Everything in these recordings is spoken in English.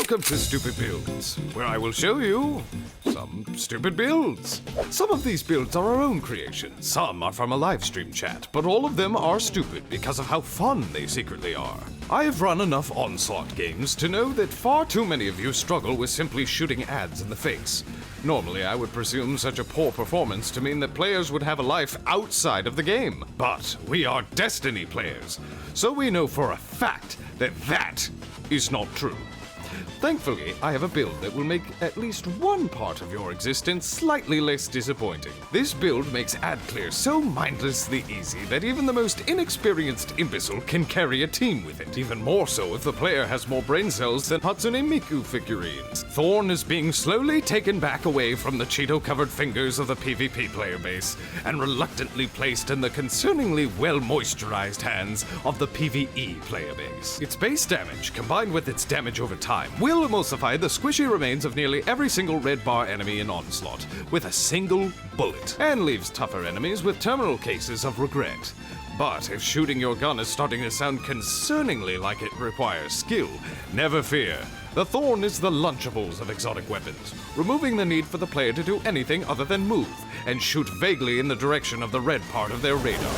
Welcome to Stupid Builds, where I will show you some stupid builds. Some of these builds are our own creations, some are from a live stream chat, but all of them are stupid because of how fun they secretly are. I have run enough Onslaught games to know that far too many of you struggle with simply shooting ads in the face. Normally, I would presume such a poor performance to mean that players would have a life outside of the game. But we are Destiny players, so we know for a fact that that is not true. Thankfully, I have a build that will make at least one part of your existence slightly less disappointing. This build makes ad clear so mindlessly easy that even the most inexperienced imbecile can carry a team with it. Even more so if the player has more brain cells than Hatsune Miku figurines. Thorn is being slowly taken back away from the Cheeto-covered fingers of the PvP player base and reluctantly placed in the concerningly well-moisturized hands of the PvE player base. Its base damage, combined with its damage over time, will emulsify the squishy remains of nearly every single red bar enemy in Onslaught with a single bullet, and leaves tougher enemies with terminal cases of regret. But if shooting your gun is starting to sound concerningly like it requires skill, never fear. The Thorn is the Lunchables of exotic weapons, removing the need for the player to do anything other than move and shoot vaguely in the direction of the red part of their radar.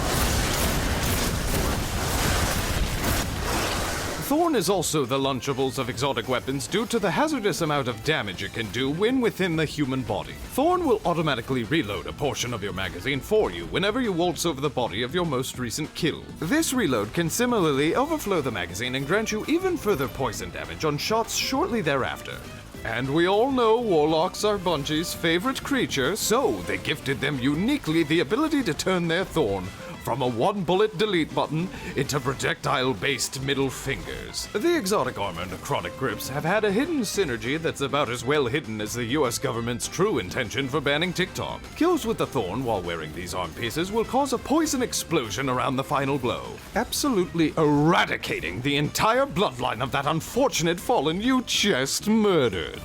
Thorn is also the Lunchables of exotic weapons due to the hazardous amount of damage it can do when within the human body. Thorn will automatically reload a portion of your magazine for you whenever you waltz over the body of your most recent kill. This reload can similarly overflow the magazine and grant you even further poison damage on shots shortly thereafter. And we all know Warlocks are Bungie's favorite creature, so they gifted them uniquely the ability to turn their Thorn from a one-bullet delete button into projectile-based middle fingers. The exotic armor necrotic grips have had a hidden synergy that's about as well hidden as the US government's true intention for banning TikTok. Kills with the Thorn while wearing these arm pieces will cause a poison explosion around the final blow, absolutely eradicating the entire bloodline of that unfortunate fallen you just murdered.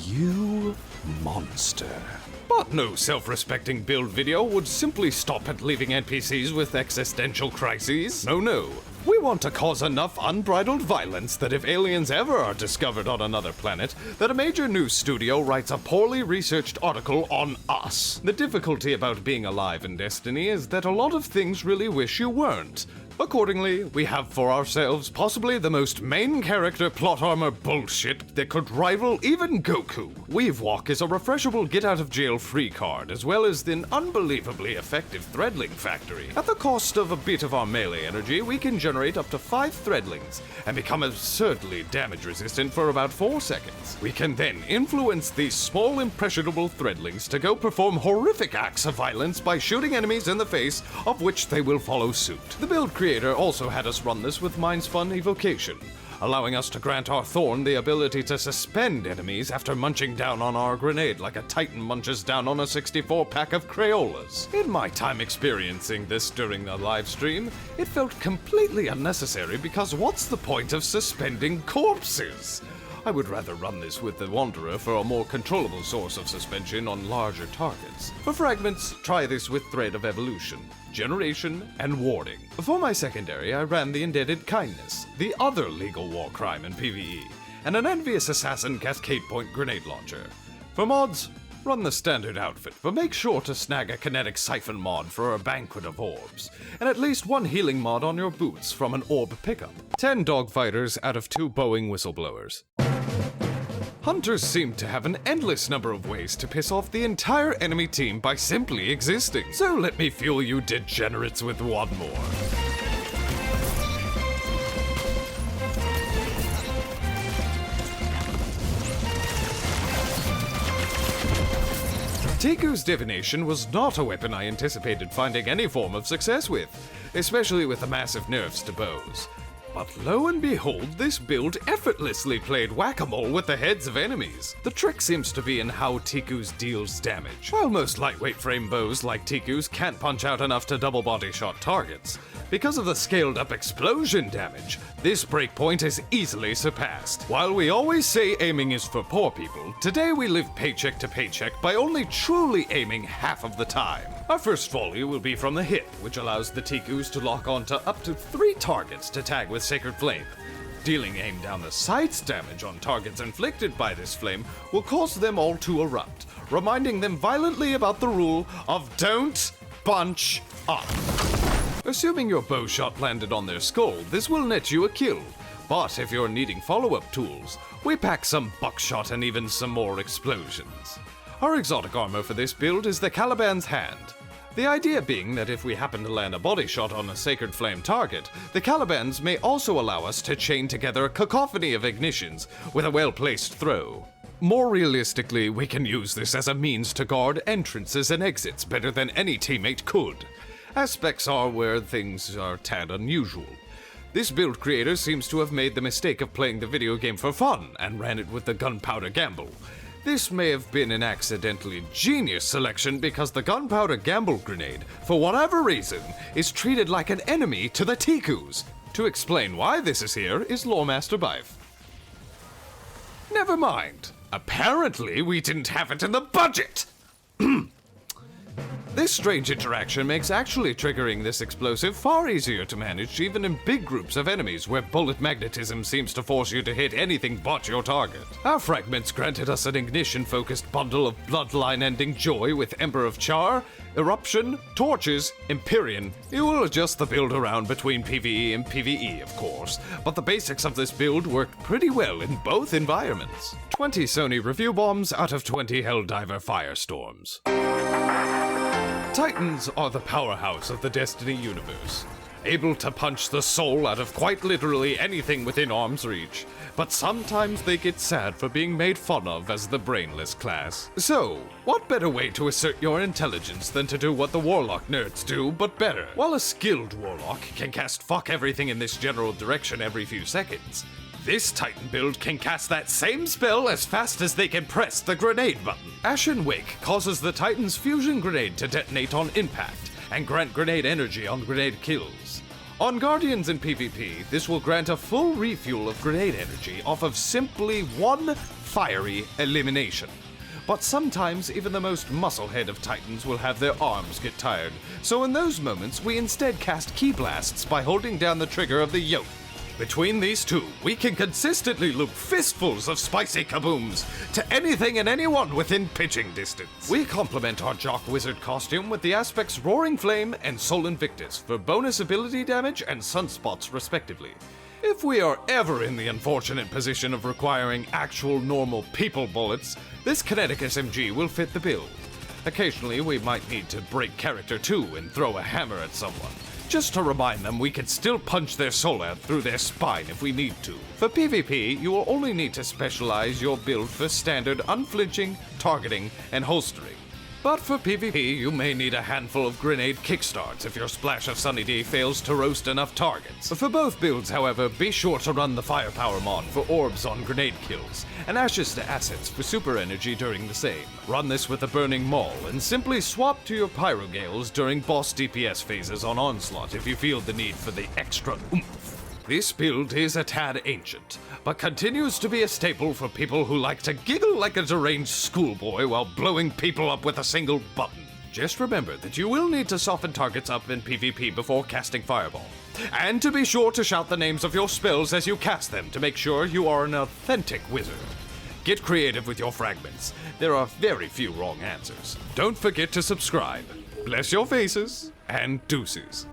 You monster. But no self-respecting build video would simply stop at leaving NPCs with existential crises. No. We want to cause enough unbridled violence that if aliens ever are discovered on another planet, that a major news studio writes a poorly researched article on us. The difficulty about being alive in Destiny is that a lot of things really wish you weren't. Accordingly, we have for ourselves possibly the most main character plot armor bullshit that could rival even Goku. Weavewalk is a refreshable get-out-of-jail-free card, as well as an unbelievably effective threadling factory. At the cost of a bit of our melee energy, we can generate up to 5 threadlings and become absurdly damage-resistant for about 4 seconds. We can then influence these small impressionable threadlings to go perform horrific acts of violence by shooting enemies in the face, of which they will follow suit. The build creator also had us run this with Mindspun Evocation, allowing us to grant our Thorn the ability to suspend enemies after munching down on our grenade like a Titan munches down on a 64-pack of Crayolas. In my time experiencing this during the live stream, it felt completely unnecessary because what's the point of suspending corpses? I would rather run this with the Wanderer for a more controllable source of suspension on larger targets. For fragments, try this with Thread of Evolution, Generation, and Warding. For my secondary, I ran the Indebted Kindness, the other legal war crime in PvE, and an Envious Assassin Cascade Point Grenade Launcher. For mods, run the standard outfit, but make sure to snag a Kinetic Siphon mod for a banquet of orbs, and at least 1 healing mod on your boots from an orb pickup. 10 dogfighters out of 2 Boeing whistleblowers. Hunters seem to have an endless number of ways to piss off the entire enemy team by simply existing, so let me fuel you degenerates with one more. Tiku's divination was not a weapon I anticipated finding any form of success with, especially with the massive nerfs to bows. But lo and behold, this build effortlessly played whack-a-mole with the heads of enemies. The trick seems to be in how Tiku's deals damage. While most lightweight frame bows like Tiku's can't punch out enough to double body shot targets, because of the scaled up explosion damage, this breakpoint is easily surpassed. While we always say aiming is for poor people, today we live paycheck to paycheck by only truly aiming half of the time. Our first volley will be from the hip, which allows the Tikus to lock onto up to 3 targets to tag with Sacred Flame. Dealing aim down the sight's damage on targets inflicted by this flame will cause them all to erupt, reminding them violently about the rule of don't bunch up. Assuming your bow shot landed on their skull, this will net you a kill. But if you're needing follow-up tools, we pack some buckshot and even some more explosions. Our exotic armor for this build is the Caliban's Hand. The idea being that if we happen to land a body shot on a Sacred Flame target, the Calibans may also allow us to chain together a cacophony of ignitions with a well-placed throw. More realistically, we can use this as a means to guard entrances and exits better than any teammate could. Aspects are where things are tad unusual. This build creator seems to have made the mistake of playing the video game for fun and ran it with the gunpowder gamble. This may have been an accidentally genius selection because the gunpowder gamble grenade, for whatever reason, is treated like an enemy to the Tikus. To explain why this is here is Loremaster Bife. Never mind. Apparently we didn't have it in the budget! This strange interaction makes actually triggering this explosive far easier to manage even in big groups of enemies where bullet magnetism seems to force you to hit anything but your target. Our fragments granted us an ignition-focused bundle of bloodline-ending joy with Ember of Char, Eruption, Torches, Empyrean. You will adjust the build around between PvE and PvE, of course, but the basics of this build work pretty well in both environments. 20 Sony review bombs out of 20 Helldiver firestorms. Titans are the powerhouse of the Destiny universe, able to punch the soul out of quite literally anything within arm's reach, but sometimes they get sad for being made fun of as the brainless class. So, what better way to assert your intelligence than to do what the Warlock nerds do, but better? While a skilled Warlock can cast fuck everything in this general direction every few seconds, this Titan build can cast that same spell as fast as they can press the grenade button. Ashen Wake causes the Titan's fusion grenade to detonate on impact, and grant grenade energy on grenade kills. On Guardians in PvP, this will grant a full refuel of grenade energy off of simply one fiery elimination. But sometimes even the most musclehead of Titans will have their arms get tired, so in those moments we instead cast Ki Blasts by holding down the trigger of the yoke. Between these two, we can consistently loop fistfuls of spicy kabooms to anything and anyone within pitching distance. We complement our Jock Wizard costume with the aspects Roaring Flame and Sol Invictus for bonus ability damage and sunspots respectively. If we are ever in the unfortunate position of requiring actual normal people bullets, this kinetic SMG will fit the build. Occasionally we might need to break character too and throw a hammer at someone, just to remind them we can still punch their soul out through their spine if we need to. For PvP, you will only need to specialize your build for standard unflinching, targeting, and holstering. But for PvP, you may need a handful of grenade kickstarts if your Splash of Sunny D fails to roast enough targets. For both builds, however, be sure to run the Firepower mod for orbs on grenade kills, and Ashes to Assets for super energy during the same. Run this with the Burning Maul, and simply swap to your Pyrogales during boss DPS phases on Onslaught if you feel the need for the extra oomph. This build is a tad ancient, but continues to be a staple for people who like to giggle like a deranged schoolboy while blowing people up with a single button. Just remember that you will need to soften targets up in PvP before casting Fireball, and to be sure to shout the names of your spells as you cast them to make sure you are an authentic wizard. Get creative with your fragments. There are very few wrong answers. Don't forget to subscribe. Bless your faces, and deuces.